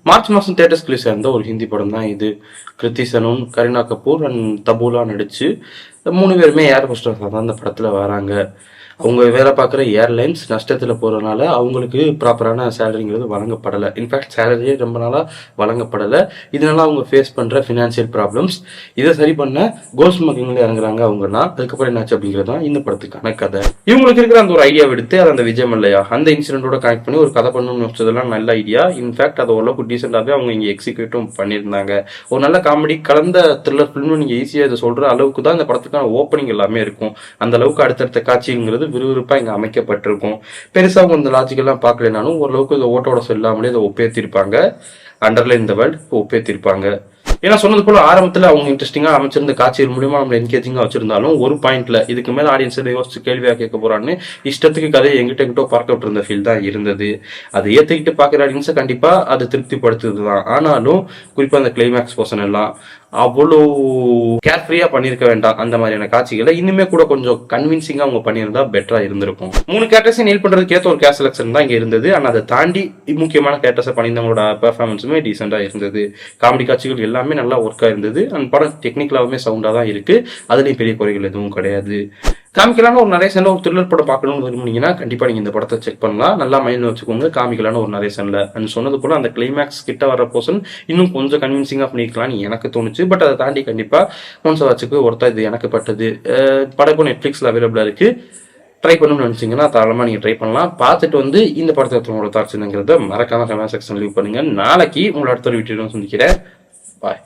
March மாதம் theatres release ஆயிருந்த ஒரு ஹிந்தி படம் தான் இது. கிருத்தி சனோன், கரீனா கபூர் அண்ட் தபூலா நடிச்சு 3 பேருமே ஏர் ஹோஸ்டர்ஸாக தான் இந்த படத்தில் வராங்க. அவங்க வேலை பார்க்குற ஏர்லைன்ஸ் நஷ்டத்தில் போகிறதுனால அவங்களுக்கு ப்ராப்பரான சேலரிங்கிறது வழங்கப்படலை. இன்ஃபேக்ட் சேலரியே ரொம்ப நாளாக வழங்கப்படலை. இதனால அவங்க ஃபேஸ் பண்ணுற ஃபினான்ஷியல் ப்ராப்ளம்ஸ், இதை சரி பண்ண கோல்ட் ஸ்மக்லிங்கில் இறங்குறாங்க அவங்கன்னா. அதுக்கப்புறம் என்னாச்சு அப்படிங்கிறது தான் இந்த படத்துக்கான கதை. இவங்களுக்கு இருக்கிற அந்த ஒரு ஐடியா எடுத்து அதை அந்த விஜய் மல்லையா அந்த இன்சிடென்ட்டோட கனெக்ட் பண்ணி ஒரு கதை பண்ணணும்னு யோசிச்சதெல்லாம் நல்ல ஐடியா. இன்ஃபேக்ட் அதை ஓரளவுக்கு டீசெண்டாகவே அவங்க இங்கே எக்ஸிக்யூட்டும் பண்ணியிருந்தாங்க. ஒரு நல்ல காமெடி கலந்த த்ரில்லர் ஃபிலிம் நீங்கள் ஈஸியாக இதை சொல்கிற அளவுக்கு தான் இந்த படத்துக்கான ஓப்பனிங் எல்லாமே இருக்கும். அந்த அளவுக்கு அடுத்தடுத்த காட்சிங்கிறது விறுவிறுப்பாக இங்கே அமைக்கப்பட்டிருக்கும். பெருசாக அவங்க இந்த லாஜிக்கெல்லாம் பார்க்கலனாலும் ஓரளவுக்கு இந்த ஓட்டோட சொல்லாமலே இதை ஒப்பேற்றிருப்பாங்க. அண்டர்லைன் இந்த வேர்ல்ட் ஒப்பேற்றிருப்பாங்க. ஏன்னா சொன்னது போல ஆரம்பத்தில் அவங்க இன்ட்ரெஸ்டிங்காக அமைச்சிருந்த காட்சிகள் மூலியமா நம்ம என்கேஜிங்காக வச்சிருந்தாலும் ஒரு பாயிண்ட்ல இதுக்கு மேலே ஆடியன்ஸ் யோசிச்சு கேள்வியாக கேட்க போறான்னு இஷ்டத்துக்கு கதையை எங்கிட்ட பார்க்க விட்டு இருந்த ஃபீல் தான் இருந்தது. அதை ஏற்றுக்கிட்டு பார்க்குற ஆடியன்ஸை கண்டிப்பாக அது திருப்திப்படுத்துது தான். ஆனாலும் குறிப்பாக அந்த கிளைமேக்ஸ் போர்ஷன் எல்லாம் அவ்வளோ கேர்ஃப்ரீயாக பண்ணியிருக்க வேண்டாம். அந்த மாதிரியான காட்சிகளை இன்னுமே கூட கொஞ்சம் கன்வின்சிங்காக அவங்க பண்ணியிருந்தா பெட்டராக இருந்திருக்கும். 3 கேரக்டர்ஸையும் நீல் பண்ணுறதுக்கு ஏற்ற ஒரு கேஸ் செலக்ஷன் தான் இங்கே இருந்தது. ஆனால் அதை தாண்டி முக்கியமான கேரக்டர்ஸை பண்ணியிருந்தவங்களோட பெர்ஃபார்மன்ஸுமே டீசெண்டாக இருந்தது. காமெடி காட்சிகள் எல்லாமே நல்லா ஒர்க்காக இருந்தது. அந்த படம் டெக்னிக்கலாகவுமே சவுண்டாக தான் இருக்குது. அதுலேயும் பெரிய குறைகள் எதுவும் கிடையாது. காமிக்கலான ஒரு நரேஷன்ல ஒரு த்ரில்லர் படம் பார்க்கணும்னு விரும்புனீங்கன்னா கண்டிப்பாக நீங்கள் இந்த படத்தை செக் பண்ணலாம். நல்லா மைண்டில் வச்சுக்கோங்க. காமிக்கலான ஒரு நரேஷன்ல அண்ட் சொன்னது போல அந்த கிளைமேக்ஸ் கிட்ட வர போர்ஷன் இன்னும் கொஞ்சம் கன்வின்சிங்காக பண்ணிக்கலாம்னு எனக்கு தோணுச்சு. பட் அதை தாண்டி கண்டிப்பாக ஒன்ஸ் வாட்சுக்கு ஒருத்தா இது எனக்கு பட்டது. படம் இப்போ நெட்ஃப்ளிக்ஸில் அவைலபிளாக இருக்குது. ட்ரை பண்ணணும்னு நினச்சிங்கன்னா தாராளமாக நீங்கள் ட்ரை பண்ணலாம். பார்த்துட்டு வந்து இந்த படத்தை உங்களோட தாட்ஸ்ங்கிறத மறக்காம கமெண்ட் செக்ஷன் லீவ் பண்ணுங்கள். நாளைக்கு உங்களோட அடுத்த வீடியோ சந்திக்கிறேன். பாய்.